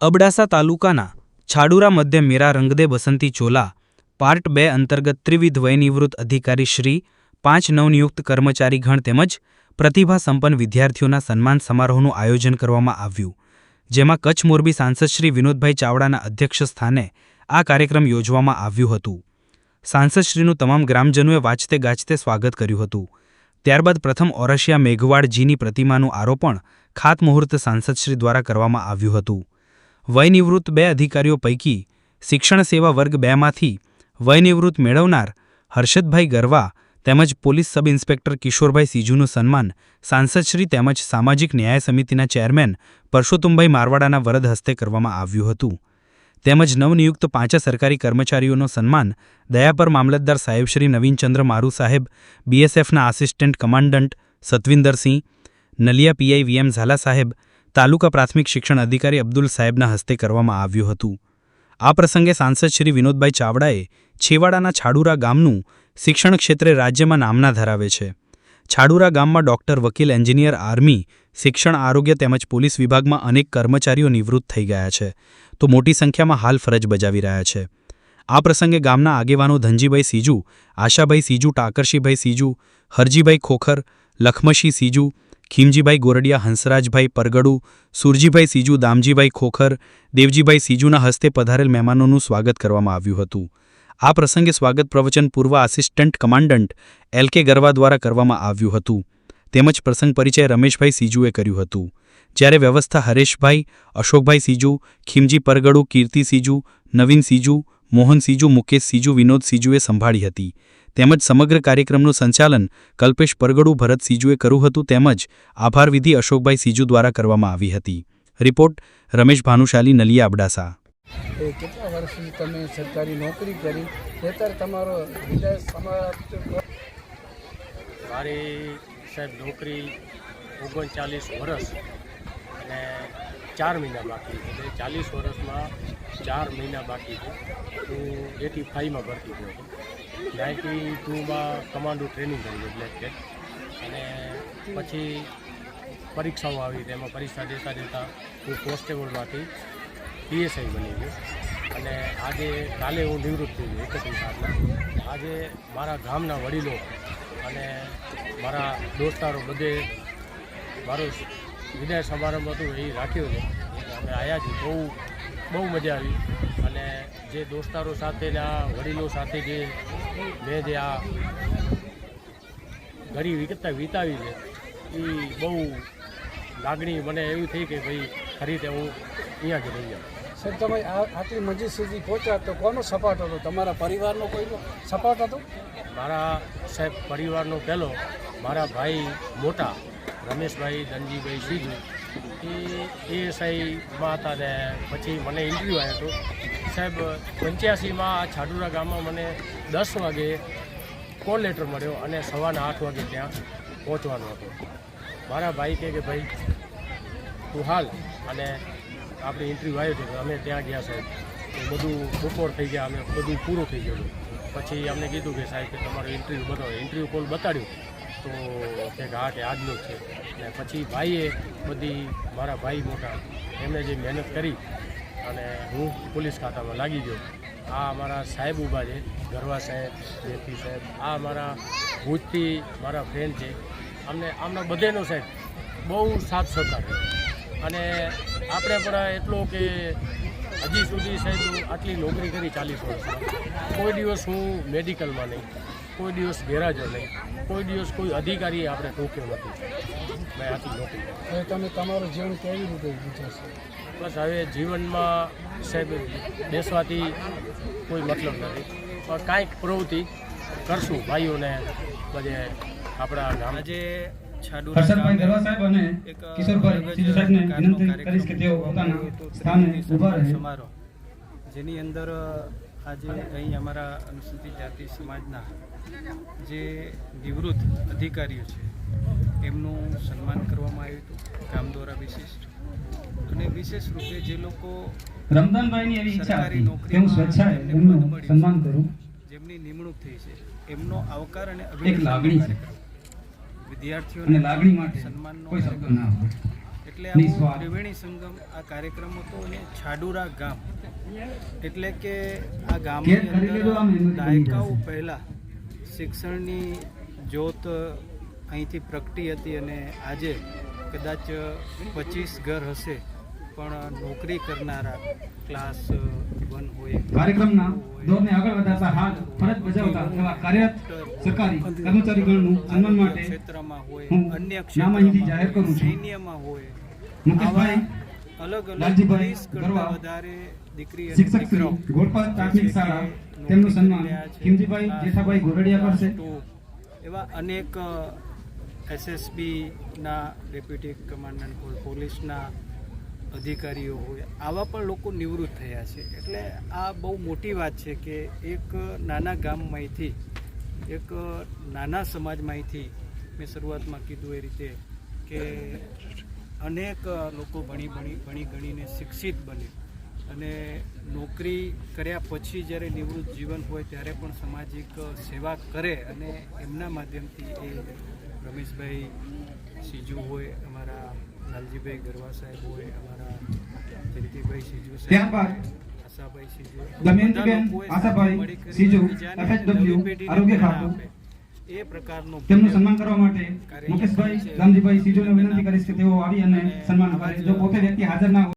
અબડાસા તાલુકાના છાડુરા મધ્ય મેરા રંગદે બસંતી ચોલા પાર્ટ 2 અંતર્ગત ત્રિવિધ વયનિવૃત્ત અધિકારી શ્રી 5 નવનિયુક્ત કર્મચારીગણ તેમજ પ્રતિભા સંપન્ન વિદ્યાર્થીઓના સન્માન સમારોહનું આયોજન કરવામાં આવ્યું, જેમાં કચ્છ મોરબી સાંસદ શ્રી વિનોદભાઈ ચાવડાના અધ્યક્ષ સ્થાને આ કાર્યક્રમ યોજવામાં આવ્યું હતું। સાંસદશ્રીનું તમામ ગ્રામજનોએ વાજતે ગાજતે સ્વાગત કર્યું હતું। ત્યારબાદ પ્રથમ ઓરસિયા મેઘવાડજીની પ્રતિમાનું આરોપણ ખાતમુહૂર્ત સાંસદશ્રી દ્વારા કરવામાં આવ્યું હતું। વયનિવૃત્ત 2 અધિકારીઓ પૈકી શિક્ષણ સેવા વર્ગ 2માંથી વયનિવૃત્ત મેળવનાર હર્ષદભાઈ ગરવા તેમજ પોલીસ સબ ઇન્સ્પેક્ટર કિશોરભાઈ સીજુનું સન્માન સાંસદશ્રી તેમજ સામાજિક ન્યાય સમિતિના ચેરમેન પરસોત્તમભાઈ મારવાડાના વરદ હસ્તે કરવામાં આવ્યું હતું। તેમજ નવનિયુક્ત 5 સરકારી કર્મચારીઓનો સન્માન દયાપર મામલતદાર સાહેબ શ્રી નવીનચંદ્ર મારુ સાહેબ, બીએસએફના assistant commandant Satvinder Singh, Naliya PI VM Zala saheb, taluka પ્રાથમિક શિક્ષણ અધિકારી અબ્દુલ સાહેબના હસ્તે કરવામાં આવ્યું હતું। આ પ્રસંગે સાંસદ શ્રી વિનોદભાઈ ચાવડાએ છેવાડાના છાડુરા ગામનું શિક્ષણ ક્ષેત્રે રાજ્યમાં નામના ધરાવે છે। છાડુરા ગામમાં ડોક્ટર, વકીલ, એન્જિનિયર, આર્મી, શિક્ષણ, આરોગ્ય તેમજ પોલીસ વિભાગમાં અનેક કર્મચારીઓ નિવૃત્ત થઈ ગયા છે, તો મોટી સંખ્યામાં હાલ ફરજ બજાવી રહ્યા છે। આ પ્રસંગે ગામના આગેવાનો ધનજીભાઈ સીજુ, આશાભાઈ સીજુ, ટાકરશીભાઈ સીજુ, હરજીભાઈ ખોખર, લખમશી સીજુ, ખીમજીભાઈ ગોરડિયા, હંસરાજભાઈ પરગડુ, સુરજીભાઈ સીજુ, દામજીભાઈ ખોખર, દેવજીભાઈ સીજુના હસ્તે પધારેલ મહેમાનોનું સ્વાગત કરવામાં આવ્યું હતું। આ પ્રસંગે સ્વાગત પ્રવચન પૂર્વ આસિસ્ટન્ટ કમાન્ડન્ટ એલ.કે. ગરવા દ્વારા કરવામાં આવ્યું હતું, તેમજ પ્રસંગ પરિચય રમેશભાઈ સીજુએ કર્યું હતું, જ્યારે વ્યવસ્થા હરેશભાઈ, અશોકભાઈ સીજુ, ખીમજી પરગડુ, કીર્તિ સીજુ, નવીન સીજુ, મોહન સીજુ, મુકેશ સીજુ, વિનોદ સીજુએ સંભાળી હતી, તેમજ સમગ્ર કાર્યક્રમનું સંચાલન કલ્પેશ પરગડુ, ભરત સીજુએ કર્યું હતું, તેમજ આભાર વિધિ અશોકભાઈ સીજુ દ્વારા કરવામાં આવી હતી। રિપોર્ટ રમેશ ભાનુશાલી, નલિયા, અબડાસા। કેટલા વર્ષથી તમે સરકારી નોકરી કરી, અત્યારે તમારો વિદાય સમાપ્ત? મારી સાહેબ નોકરી 39 વર્ષ અને 4 મહિના બાકી છે, 40 વર્ષમાં 4 મહિના બાકી છે। હું 85માં ભરતી થયો હતો, 92માં કમાન્ડો ટ્રેનિંગ કરી બ્લેક કેટ, અને પછી પરીક્ષાઓ આવી, તેમાં પરીક્ષા દેતા હું કોન્સ્ટેબલમાંથી પીએસઆઈ બની ગયો, અને આજે કાલે હું નિવૃત્ત થઈ ગયો 31 આજે મારા ગામના વડીલો અને મારા દોસ્તારો બધે મારો વિદાય સમારંભ હતું એ રાખ્યો છે, અમે આવ્યા છીએ। બહુ મજા આવી, અને જે દોસ્તારો સાથેના વડીલો સાથે જે મેં જે આ ઘડી વિતાવી છે એ બહુ લાગણી મને એવી થઈ કે ભાઈ ખરી હું અહીંયા જ રહી જાઉં। સાહેબ, તમે આટલી મંજિલ સુધી પહોંચ્યા તો કોનો સપોર્ટ હતો? તમારા પરિવારનો કોઈનો સપોર્ટ હતો? મારા સાહેબ પરિવારનો પહેલો મારા ભાઈ મોટા રમેશભાઈ ધનજીભાઈ સીજુ એ સાહેબમાં હતા, ને પછી મને ઇન્ટરવ્યૂ આવ્યો હતો સાહેબ 85માં આ છાડુરા ગામમાં મને 10 વાગે કોલ લેટર મળ્યો અને સવારના 8 વાગે ત્યાં પહોંચવાનો હતો। મારા ભાઈ કે ભાઈ તું હાલ, અને આપણે ઇન્ટરવ્યૂ આવ્યો હતો, અમે ત્યાં ગયા સાહેબ, તો બધું બપોર થઈ ગયા, અમે બધું પૂરું થઈ ગયું। પછી અમને કીધું કે સાહેબ કે તમારું ઇન્ટરવ્યૂ બતાવો, ઇન્ટરવ્યૂ કોલ બતાડ્યું તો કે હા કે આજનું જ છે। અને પછી ભાઈએ બધી મારા ભાઈ મોટા એમણે જે મહેનત કરી અને હું પોલીસ ખાતામાં લાગી ગયો। આ અમારા સાહેબ ઊભા છે, ગરવા સાહેબ, જેપી સાહેબ, આ અમારા ભુજથી મારા ફ્રેન્ડ છે, આમના બધેનો સાહેબ બહુ સાથ સહકાર છે। અને આપણે પણ એટલો કે હજી સુધી સાહેબ આટલી નોકરી કરી 40 વર્ષમાં, કોઈ દિવસ હું મેડિકલમાં નહીં, કોઈ દિવસ ગેરાજો નહીં, કોઈ દિવસ કોઈ અધિકારીએ આપણે ટોક્યો નથી, મેં આટલી નોકરી કરી। હવે તમે તમારું જીવન કેવી રીતે વિચારશો? બસ હવે જીવનમાં સાહેબ બેસવાથી કોઈ મતલબ નથી, પણ કાંઈક પ્રવૃત્તિ કરશું ભાઈઓને બધે આપણા ગામ। આજે હર્ષદભાઈ ગરવા સાહેબ અને કિશોરભાઈ સીજુ સાહેબને વિનંતી કરીશ કે તેઓ પોતાના સ્થાને ઊભા રહે। સમારોહ જેની અંદર આજે અહીં અમારા અનુસૂચિત જાતિ સમાજના જે નિવૃત્ત અધિકારીઓ છે એમનું સન્માન કરવામાં આવ્યું હતું ગામ દ્વારા વિશિષ્ટ, અને વિશેષ રૂપે જે લોકો રમદાનભાઈની એવી ઈચ્છા હતી કે હું સ્વેચ્છાએ એમનું સન્માન કરું, જેમની નિમણૂક થઈ છે એમનો આવકાર અને એક લાગણી છે, વિદ્યાર્થીઓને લાગણી માટે સન્માનનો કોઈ શબ્દ ના હોય। એટલે આવો નિસ્વાર્થ. ત્રિવેણી સંગમ આ કાર્યક્રમ હતો અને છાડુરા ગામ એટલે કે આ ગામની કેદ કરી લીધો આમ અંદર એનું દાયકાઓ બની જશે. પહેલાં શિક્ષણની જ્યોત અહીંથી પ્રગટી હતી અને આજે કદાચ 25 ઘર હશે પણ નોકરી કરનારા ક્લાસ 1 હોય, કાર્યક્રમના દોરને આગળ વધારતા હાલ ફરજ બજાવતા એવા કાર્યરત સરકારી કર્મચારીગણનું સન્માન માટે ક્ષેત્રમાં હોય, હું અન્ય નામ અહીંથી જાહેર કરું છું. સૈન્યમાં હોય, મુકેશભાઈ અલગ અલગ લાલજીભાઈ 30 કરતાં ગરવા, વધારે દીકરી અને શિક્ષક શ્રી દીકરાઓ ગોળપાદ પ્રાથમિક શાળા, તેમનું સન્માન ખીમજીભાઈ જેઠાભાઈ ગોરડિયા કરશે. એવા અનેક SSBના ડેપ્યુટી કમાન્ડન્ટ હોય, પોલીસના અધિકારીઓ હોય, આવા પણ લોકો નિવૃત્ત થયા છે. એટલે આ બહુ મોટી વાત છે કે એક નાના ગામમાંથી, એક નાના સમાજમાંથી મેં શરૂઆતમાં કીધું એ રીતે કે અનેક લોકો ભણી ગણીને શિક્ષિત બને અને નોકરી કર્યા પછી જ્યારે નિવૃત્ત જીવન હોય ત્યારે પણ સામાજિક સેવા કરે અને એમના માધ્યમથી એ રમેશભાઈ સીજુ હોય, અમારા લાલજીભાઈ ગરવા સાહેબ હોય, અમારા જયંતિભાઈ સીજુ સાહેબ, ત્યારબાદ આશાભાઈ સીજુ, દમયંતીબેન આશાભાઈ સીજુ, FHW આરોગ્ય ખાતું, એ પ્રકારનો તેમનું સન્માન કરવા માટે મુકેશભાઈ રામજીભાઈ સીજુને વિનંતી કરીશ કે તેઓ આવી અને સન્માન કરે. જો પોતે વ્યક્તિ હાજર ના હોય